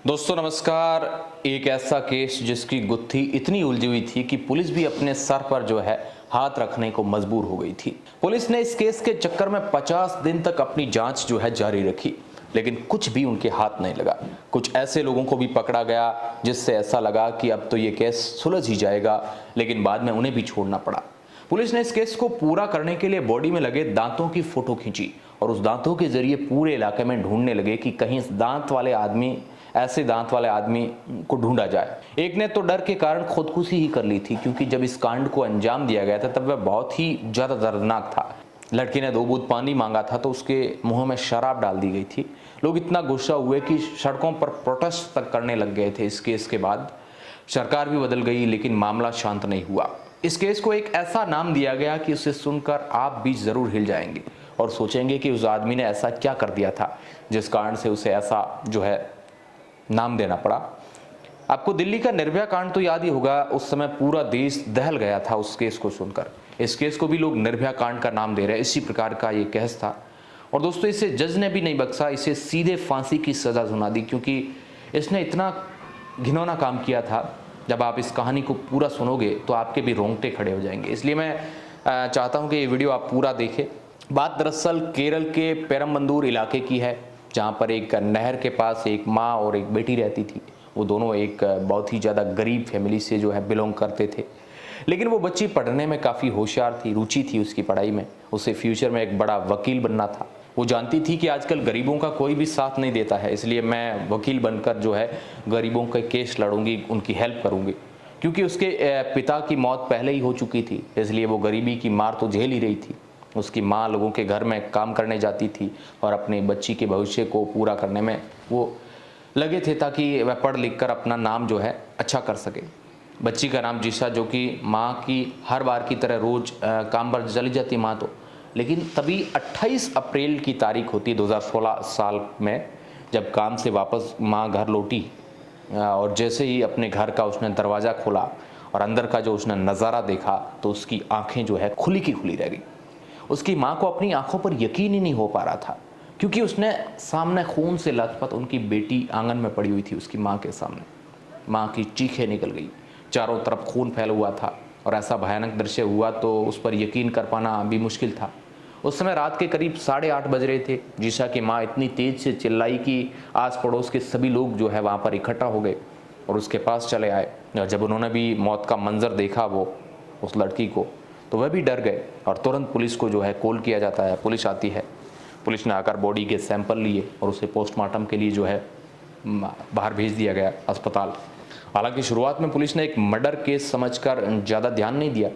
दोस्तों नमस्कार। एक ऐसा केस जिसकी गुत्थी इतनी उलझी हुई थी कि पुलिस भी अपने सर पर जो है हाथ रखने को मजबूर हो गई थी। पुलिस ने इस केस के चक्कर में 50 दिन तक अपनी जांच जो है जारी रखी, लेकिन कुछ भी उनके हाथ नहीं लगा। कुछ ऐसे लोगों को भी पकड़ा गया जिससे ऐसा लगा कि अब तो ये केस सुलझ ही जाएगा, लेकिन बाद में उन्हें भी छोड़ना पड़ा। पुलिस ने इस केस को पूरा करने के लिए बॉडी में लगे दांतों की फोटो खींची और उस दांतों के जरिए पूरे इलाके में ढूंढने लगे कि कहीं ऐसे दांत वाले आदमी को ढूंढा जाए। एक ने तो डर के कारण खुदकुशी ही कर ली थी, क्योंकि जब इस कांड को अंजाम दिया गया था तब वह बहुत ही ज्यादा दर्दनाक था। लड़की ने 2 बूंद पानी मांगा था तो उसके मुंह में शराब डाल दी गई थी। लोग इतना गुस्सा हुए कि सड़कों पर प्रोटेस्ट तक करने लग गए थे। इस केस के बाद सरकार भी बदल गई, लेकिन मामला शांत नहीं हुआ। इस केस को एक ऐसा नाम दिया गया कि उसे सुनकर आप भी जरूर हिल जाएंगे और सोचेंगे कि उस आदमी ने ऐसा क्या कर दिया था जिस कारण से उसे ऐसा जो है नाम देना पड़ा। आपको दिल्ली का निर्भया कांड तो याद ही होगा। उस समय पूरा देश दहल गया था उस केस को सुनकर। इस केस को भी लोग निर्भया कांड का नाम दे रहे हैं। इसी प्रकार का ये केस था और दोस्तों इसे जज ने भी नहीं बख्शा, इसे सीधे फांसी की सजा सुना दी, क्योंकि इसने इतना घिनौना काम किया था। जब आप इस कहानी को पूरा सुनोगे तो आपके भी रोंगटे खड़े हो जाएंगे। इसलिए मैं चाहता हूं कि ये वीडियो आप पूरा देखें। बात दरअसल केरल के पेरम्बदूर इलाके की है, जहाँ पर एक नहर के पास एक माँ और एक बेटी रहती थी। वो दोनों एक बहुत ही ज़्यादा गरीब फैमिली से जो है बिलोंग करते थे, लेकिन वो बच्ची पढ़ने में काफ़ी होशियार थी, रुचि थी उसकी पढ़ाई में। उसे फ्यूचर में एक बड़ा वकील बनना था। वो जानती थी कि आजकल गरीबों का कोई भी साथ नहीं देता है, इसलिए मैं वकील बनकर जो है गरीबों के केस लड़ूंगी, उनकी हेल्प करूंगी। क्योंकि उसके पिता की मौत पहले ही हो चुकी थी, इसलिए वो गरीबी की मार तो झेल ही रही थी। उसकी माँ लोगों के घर में काम करने जाती थी और अपने बच्ची के भविष्य को पूरा करने में वो लगे थे, ताकि वह पढ़ लिख कर अपना नाम जो है अच्छा कर सके। बच्ची का नाम जीसा, जो कि माँ की हर बार की तरह रोज़ काम पर चली जाती माँ तो, लेकिन तभी 28 अप्रैल की तारीख होती 2016 साल में, जब काम से वापस माँ घर लौटी और जैसे ही अपने घर का उसने दरवाज़ा खोला और अंदर का जो उसने नज़ारा देखा तो उसकी आंखें जो है खुली की खुली रह गई। उसकी माँ को अपनी आंखों पर यकीन ही नहीं हो पा रहा था, क्योंकि उसने सामने खून से लथपथ उनकी बेटी आंगन में पड़ी हुई थी उसकी माँ के सामने। माँ की चीखें निकल गई, चारों तरफ खून फैला हुआ था और ऐसा भयानक दृश्य हुआ तो उस पर यकीन कर पाना भी मुश्किल था। उस समय रात के करीब 8:30 बज रहे थे। जीशा की माँ इतनी तेज से चिल्लाई कि आस पड़ोस के सभी लोग जो है वहाँ पर इकट्ठा हो गए और उसके पास चले आए। जब उन्होंने भी मौत का मंजर देखा वो उस लड़की को, तो वह भी डर गए और तुरंत पुलिस को जो है कॉल किया जाता है। पुलिस आती है। पुलिस ने आकर बॉडी के सैंपल लिए और उसे पोस्टमार्टम के लिए जो है बाहर भेज दिया गया अस्पताल। हालांकि शुरुआत में पुलिस ने एक मर्डर केस समझकर ज़्यादा ध्यान नहीं दिया,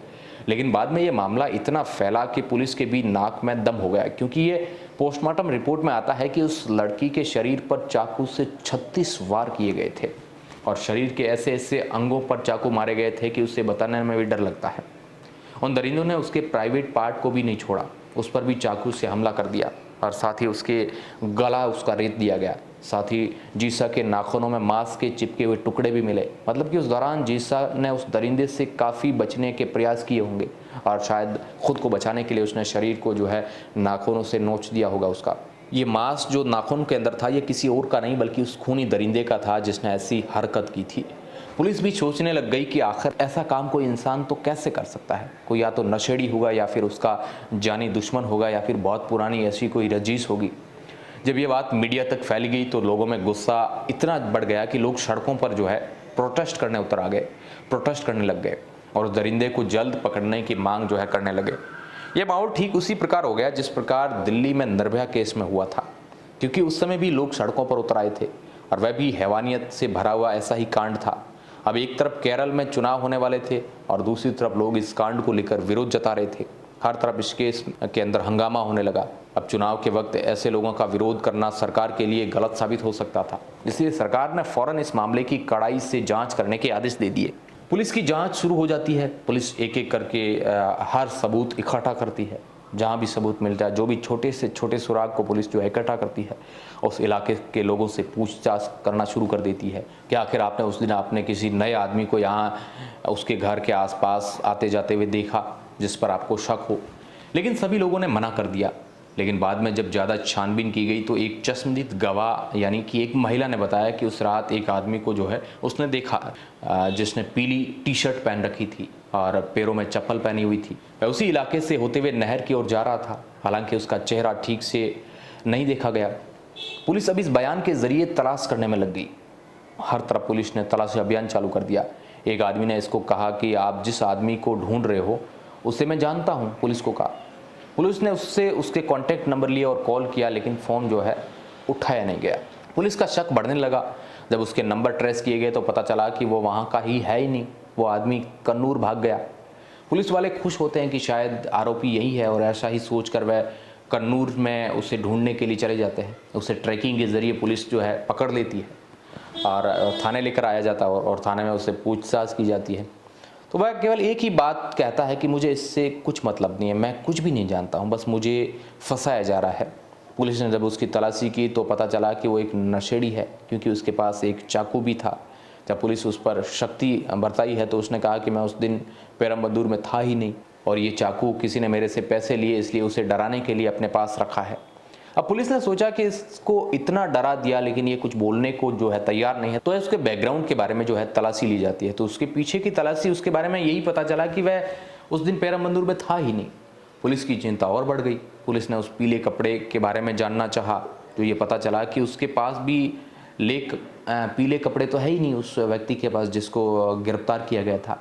लेकिन बाद में ये मामला इतना फैला कि पुलिस के भी नाक में दम हो गया, क्योंकि ये पोस्टमार्टम रिपोर्ट में आता है कि उस लड़की के शरीर पर चाकू से 36 वार किए गए थे और शरीर के ऐसे ऐसे अंगों पर चाकू मारे गए थे कि उसे बताने में भी डर लगता है। उन दरिंदों ने उसके प्राइवेट पार्ट को भी नहीं छोड़ा, उस पर भी चाकू से हमला कर दिया और साथ ही उसके गला उसका रेत दिया गया। साथ ही जीसा के नाखूनों में मांस के चिपके हुए टुकड़े भी मिले। मतलब कि उस दौरान जीसा ने उस दरिंदे से काफ़ी बचने के प्रयास किए होंगे और शायद खुद को बचाने के लिए उसने शरीर को जो है नाखूनों से नोच दिया होगा उसका। ये मांस जो नाखून के अंदर था ये किसी और का नहीं बल्कि उस खूनी दरिंदे का था जिसने ऐसी हरकत की थी। पुलिस भी सोचने लग गई कि आखिर ऐसा काम कोई इंसान तो कैसे कर सकता है। कोई या तो नशेड़ी होगा या फिर उसका जानी दुश्मन होगा या फिर बहुत पुरानी ऐसी कोई रंजिश होगी। जब ये बात मीडिया तक फैल गई तो लोगों में गुस्सा इतना बढ़ गया कि लोग सड़कों पर जो है प्रोटेस्ट करने उतर आ गए, प्रोटेस्ट करने लग गए और उस दरिंदे को जल्द पकड़ने की मांग जो है करने लगे। ये माहौल ठीक उसी प्रकार हो गया जिस प्रकार दिल्ली में निर्भया केस में हुआ था, क्योंकि उस समय भी लोग सड़कों पर उतर आए थे और वह भी हैवानियत से भरा हुआ ऐसा ही कांड था। अब एक तरफ केरल में चुनाव होने वाले थे और दूसरी तरफ लोग इस कांड को लेकर विरोध जता रहे थे। हर तरफ इस केस के अंदर हंगामा होने लगा। अब चुनाव के वक्त ऐसे लोगों का विरोध करना सरकार के लिए गलत साबित हो सकता था, इसलिए सरकार ने फौरन इस मामले की कड़ाई से जांच करने के आदेश दे दिए। पुलिस की जांच शुरू हो जाती है। पुलिस एक एक करके हर सबूत इकट्ठा करती है। जहाँ भी सबूत मिलता है, जो भी छोटे से छोटे सुराग को पुलिस जो है इकट्ठा करती है, उस इलाके के लोगों से पूछताछ करना शुरू कर देती है कि आखिर आपने उस दिन आपने किसी नए आदमी को यहाँ उसके घर के आसपास आते जाते हुए देखा जिस पर आपको शक हो। लेकिन सभी लोगों ने मना कर दिया। लेकिन बाद में जब ज़्यादा छानबीन की गई तो एक चश्मदीद गवाह यानी कि एक महिला ने बताया कि उस रात एक आदमी को जो है उसने देखा जिसने पीली टी शर्ट पहन रखी थी और पैरों में चप्पल पहनी हुई थी। वह उसी इलाके से होते हुए नहर की ओर जा रहा था। हालांकि उसका चेहरा ठीक से नहीं देखा गया। पुलिस अब इस बयान के जरिए तलाश करने में लग गई। हर तरफ पुलिस ने तलाशी अभियान चालू कर दिया। एक आदमी ने इसको कहा कि आप जिस आदमी को ढूंढ रहे हो उसे मैं जानता हूं, पुलिस को कहा। पुलिस ने उससे उसके कॉन्टैक्ट नंबर लिया और कॉल किया, लेकिन फ़ोन जो है उठाया नहीं गया। पुलिस का शक बढ़ने लगा। जब उसके नंबर ट्रेस किए गए तो पता चला कि वो वहाँ का ही है ही नहीं, वो आदमी कन्नूर भाग गया। पुलिस वाले खुश होते हैं कि शायद आरोपी यही है और ऐसा ही सोचकर वह कन्नूर में उसे ढूंढने के लिए चले जाते हैं। उसे ट्रैकिंग के ज़रिए पुलिस जो है पकड़ लेती है और थाने लेकर आया जाता है और थाने में उससे पूछताछ की जाती है। तो वह केवल एक ही बात कहता है कि मुझे इससे कुछ मतलब नहीं है, मैं कुछ भी नहीं जानता हूँ, बस मुझे फंसाया जा रहा है। पुलिस ने जब उसकी तलाशी की तो पता चला कि वो एक नशेड़ी है, क्योंकि उसके पास एक चाकू भी था। जब पुलिस उस पर शक्ति बरताई है तो उसने कहा कि मैं उस दिन पेरम्बदूर में था ही नहीं और ये चाकू किसी ने मेरे से पैसे लिए, इसलिए उसे डराने के लिए अपने पास रखा है। अब पुलिस ने सोचा कि इसको इतना डरा दिया लेकिन ये कुछ बोलने को जो है तैयार नहीं है, तो उसके बैकग्राउंड के बारे में जो है तलाशी ली जाती है। तो उसके पीछे की तलाशी उसके बारे में यही पता चला कि वह उस दिन पेरम्बदूर में था ही नहीं। पुलिस की चिंता और बढ़ गई। पुलिस ने उस पीले कपड़े के बारे में जानना चाहा तो ये पता चला कि उसके पास भी पीले कपड़े तो है ही नहीं उस व्यक्ति के पास जिसको गिरफ्तार किया गया था।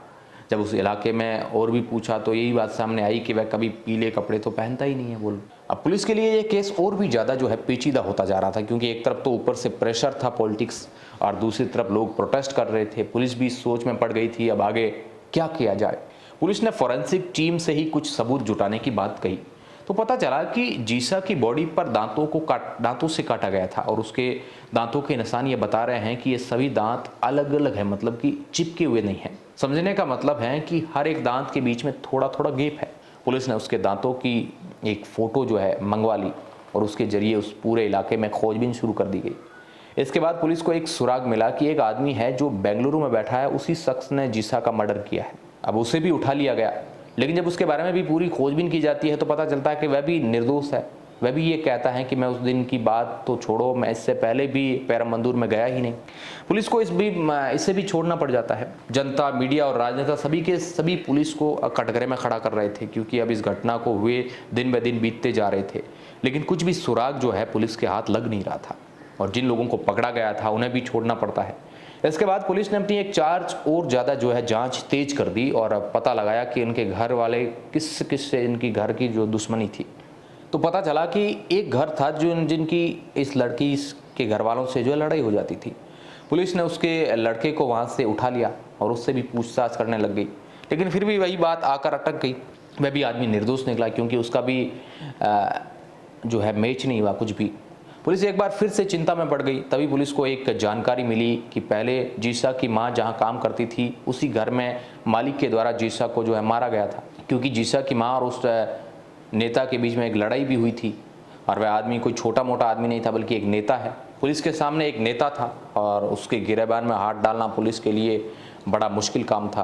जब उस इलाके में और भी पूछा तो यही बात सामने आई कि वह कभी पीले कपड़े तो पहनता ही नहीं है। बोल अब पुलिस के लिए ये केस और भी ज़्यादा जो है पेचीदा होता जा रहा था, क्योंकि एक तरफ तो ऊपर से प्रेशर था पॉलिटिक्स और दूसरी तरफ लोग प्रोटेस्ट कर रहे थे। पुलिस भी सोच में पड़ गई थी अब आगे क्या किया जाए। पुलिस ने फॉरेंसिक टीम से ही कुछ सबूत जुटाने की बात कही तो पता चला कि जीसा की बॉडी पर दांतों से काटा गया था और उसके दांतों के निशान ये बता रहे हैं कि ये सभी दांत अलग अलग है, मतलब कि चिपके हुए नहीं है। समझने का मतलब है कि हर एक दांत के बीच में थोड़ा थोड़ा गैप है। पुलिस ने उसके दांतों की एक फ़ोटो जो है मंगवा ली और उसके जरिए उस पूरे इलाके में खोजबीन शुरू कर दी गई। इसके बाद पुलिस को एक सुराग मिला कि एक आदमी है जो बेंगलुरु में बैठा है, उसी शख्स ने जीसा का मर्डर किया है। अब उसे भी उठा लिया गया, लेकिन जब उसके बारे में भी पूरी खोजबीन की जाती है तो पता चलता है कि वह भी निर्दोष है। वह भी ये कहता है कि मैं उस दिन की बात तो छोड़ो, मैं इससे पहले भी पेरम्बदूर में गया ही नहीं। पुलिस को इसे भी छोड़ना पड़ जाता है। जनता, मीडिया और राजनेता सभी के सभी पुलिस को कटघरे में खड़ा कर रहे थे, क्योंकि अब इस घटना को हुए दिन ब दिन बीतते जा रहे थे, लेकिन कुछ भी सुराग जो है पुलिस के हाथ लग नहीं रहा था और जिन लोगों को पकड़ा गया था उन्हें भी छोड़ना पड़ता है। इसके बाद पुलिस ने अपनी एक चार्ज और ज़्यादा जो है जांच तेज कर दी और पता लगाया कि इनके घर वाले किस से इनकी घर की जो दुश्मनी थी। तो पता चला कि एक घर था जिनकी इस लड़की के घर वालों से जो लड़ाई हो जाती थी। पुलिस ने उसके लड़के को वहाँ से उठा लिया और उससे भी पूछताछ करने लग गई, लेकिन फिर भी वही बात आकर अटक गई। वह भी आदमी निर्दोष निकला, क्योंकि उसका भी जो है मैच नहीं हुआ कुछ भी। पुलिस एक बार फिर से चिंता में पड़ गई। तभी पुलिस को एक जानकारी मिली कि पहले जीसा की मां जहां काम करती थी उसी घर में मालिक के द्वारा जीसा को जो है मारा गया था, क्योंकि जीसा की मां और उस नेता के बीच में एक लड़ाई भी हुई थी और वह आदमी कोई छोटा मोटा आदमी नहीं था बल्कि एक नेता है। पुलिस के सामने एक नेता था और उसके गिरेबान में हाथ डालना पुलिस के लिए बड़ा मुश्किल काम था।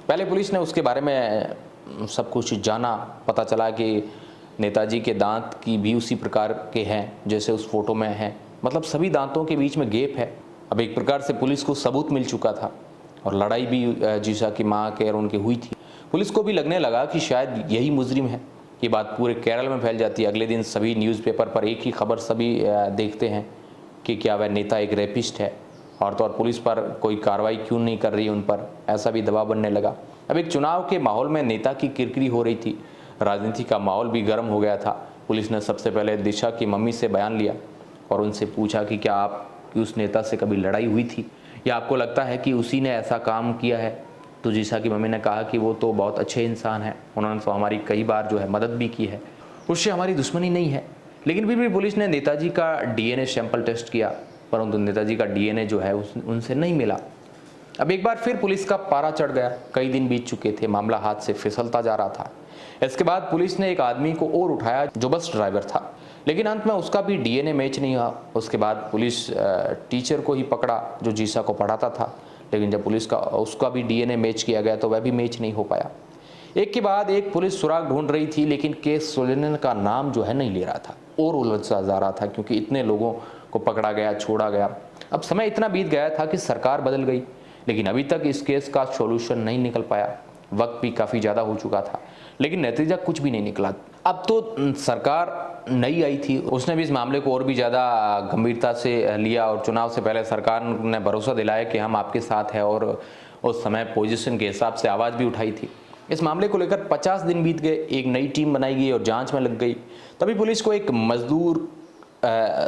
पहले पुलिस ने उसके बारे में सब कुछ जाना। पता चला कि नेताजी के दांत की भी उसी प्रकार के हैं जैसे उस फोटो में हैं, मतलब सभी दांतों के बीच में गैप है। अब एक प्रकार से पुलिस को सबूत मिल चुका था और लड़ाई भी जीसा की मां के और उनकी हुई थी। पुलिस को भी लगने लगा कि शायद यही मुजरिम है। ये बात पूरे केरल में फैल जाती है। अगले दिन सभी न्यूज़पेपर पर एक ही खबर सभी देखते हैं कि क्या वह नेता एक रेपिस्ट है, और तो और पुलिस पर कोई कार्रवाई क्यों नहीं कर रही उन पर, ऐसा भी दबाव बनने लगा। अब एक चुनाव के माहौल में नेता की किरकिरी हो रही थी, राजनीति का माहौल भी गर्म हो गया था। पुलिस ने सबसे पहले दिशा की मम्मी से बयान लिया और उनसे पूछा कि क्या आपकी उस नेता से कभी लड़ाई हुई थी या आपको लगता है कि उसी ने ऐसा काम किया है। तो दिशा की मम्मी ने कहा कि वो तो बहुत अच्छे इंसान हैं, उन्होंने तो हमारी कई बार जो है मदद भी की है, उससे हमारी दुश्मनी नहीं है। लेकिन फिर भी पुलिस ने नेताजी का DNA सैंपल टेस्ट किया, परंतु नेताजी का DNA जो है उनसे नहीं मिला। अब एक बार फिर पुलिस का पारा चढ़ गया। कई दिन बीत चुके थे, मामला हाथ से फिसलता जा रहा था। इसके बाद पुलिस ने एक आदमी को और उठाया जो बस ड्राइवर था, लेकिन अंत में उसका भी DNA मैच नहीं हुआ। उसके बाद पुलिस टीचर को ही पकड़ा जो जीसा को पढ़ाता था, लेकिन जब पुलिस का उसका भी DNA मैच किया गया तो वह भी मैच नहीं हो पाया। एक के बाद एक पुलिस सुराग ढूंढ रही थी, लेकिन केस सुलझने का नाम जो है नहीं ले रहा था और उलझता जा रहा था, क्योंकि इतने लोगों को पकड़ा गया, छोड़ा गया। अब समय इतना बीत गया था कि सरकार बदल गई, लेकिन अभी तक इस केस का सॉल्यूशन नहीं निकल पाया। वक्त भी काफ़ी ज़्यादा हो चुका था, लेकिन नतीजा कुछ भी नहीं निकला। अब तो सरकार नई आई थी, उसने भी इस मामले को और भी ज़्यादा गंभीरता से लिया और चुनाव से पहले सरकार ने भरोसा दिलाया कि हम आपके साथ हैं, और उस समय पोजीशन के हिसाब से आवाज़ भी उठाई थी। इस मामले को लेकर 50 दिन बीत गए, एक नई टीम बनाई गई और जांच में लग गई। तभी पुलिस को एक मजदूर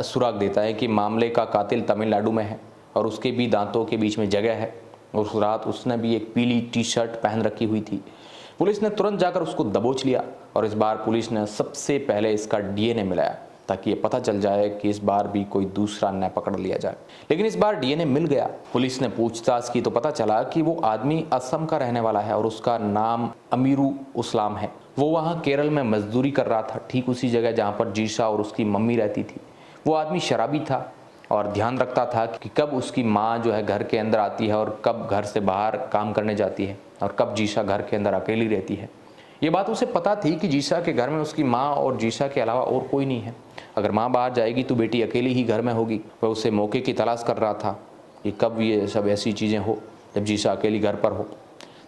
सुराग देता है कि मामले का कातिल तमिलनाडु में है और उसके भी दांतों के बीच में जगह है, और उस रात उसने भी एक पीली टी शर्ट पहन रखी हुई थी। पुलिस ने तुरंत जाकर उसको दबोच लिया और इस बार पुलिस ने सबसे पहले इसका डीएनए मिलाया, ताकि ये पता चल जाए कि इस बार भी कोई दूसरा न पकड़ लिया जाए। लेकिन इस बार डीएनए मिल गया। पुलिस ने पूछताछ की तो पता चला कि वो आदमी असम का रहने वाला है और उसका नाम अमीरू उस्लाम है। वो वहाँ केरल में मजदूरी कर रहा था, ठीक उसी जगह जहाँ पर जीशा और उसकी मम्मी रहती थी। वो आदमी शराबी था और ध्यान रखता था कि कब उसकी माँ जो है घर के अंदर आती है और कब घर से बाहर काम करने जाती है, और कब जीशा घर के अंदर अकेली रहती है। ये बात उसे पता थी कि जीशा के घर में उसकी माँ और जीशा के अलावा और कोई नहीं है। अगर माँ बाहर जाएगी तो बेटी अकेली ही घर में होगी। वह उसे मौके की तलाश कर रहा था कि कब ये सब ऐसी चीज़ें हो जब जीशा अकेली घर पर हो।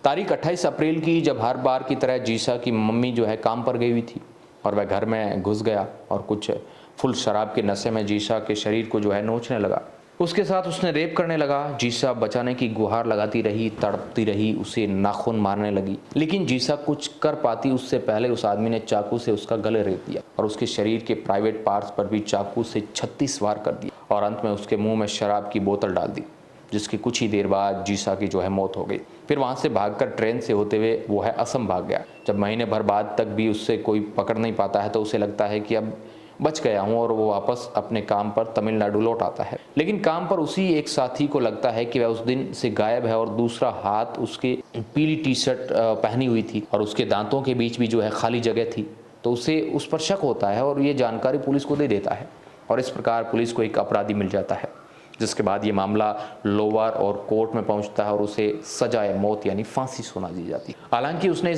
तारीख 28 अप्रैल की, जब हर बार की तरह जीशा की मम्मी जो है काम पर गई हुई थी और वह घर में घुस गया और कुछ फुल शराब के नशे में जीशा के शरीर को जो है नोचने लगा। उसके साथ उसने रेप करने लगा। जीशा बचाने की गुहार लगाती रही, तड़पती रही, उसे नाखून मारने लगी, लेकिन जीशा कुछ कर पाती उससे पहले उस आदमी ने चाकू से उसका गले रेत दिया और उसके शरीर के प्राइवेट पार्ट्स पर भी चाकू से 36 वार कर दिया और अंत में उसके मुंह में शराब की बोतल डाल दी, जिसकी कुछ ही देर बाद जीशा की जो है मौत हो गई। फिर वहाँ से भागकर ट्रेन से होते हुए वो है असम भाग गया। जब महीने भर बाद तक भी उससे कोई पकड़ नहीं पाता है तो उसे लगता है कि अब बच गया हूँ, और वो वापस अपने काम पर तमिलनाडु लौट आता है। लेकिन काम पर उसी एक साथी को लगता है कि वह उस दिन से गायब है और दूसरा हाथ उसके पीली टी शर्ट पहनी हुई थी और उसके दांतों के बीच भी जो है खाली जगह थी। तो उसे उस पर शक होता है और ये जानकारी पुलिस को दे देता है, और इस प्रकार पुलिस को एक अपराधी मिल जाता है, जिसके बाद ये मामला लोअर और कोर्ट में पहुंचता है और उसे सजाए मौत यानी फांसी सुना दी जाती है। हालांकि उसने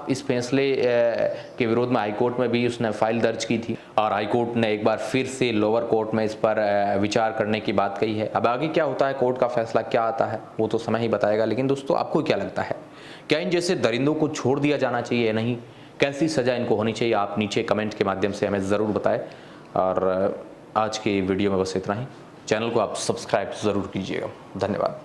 इस फैसले के विरोध में हाईकोर्ट में भी उसने फाइल दर्ज की थी और हाईकोर्ट ने एक बार फिर से लोअर कोर्ट में इस पर विचार करने की बात कही है। अब आगे क्या होता है, कोर्ट का फैसला क्या आता है, वो तो समय ही बताएगा। लेकिन दोस्तों, आपको क्या लगता है, क्या इन जैसे दरिंदों को छोड़ दिया जाना चाहिए या नहीं? कैसी सज़ा इनको होनी चाहिए? आप नीचे कमेंट के माध्यम से हमें ज़रूर बताएं। और आज के वीडियो में बस इतना ही। चैनल को आप सब्सक्राइब ज़रूर कीजिएगा। धन्यवाद।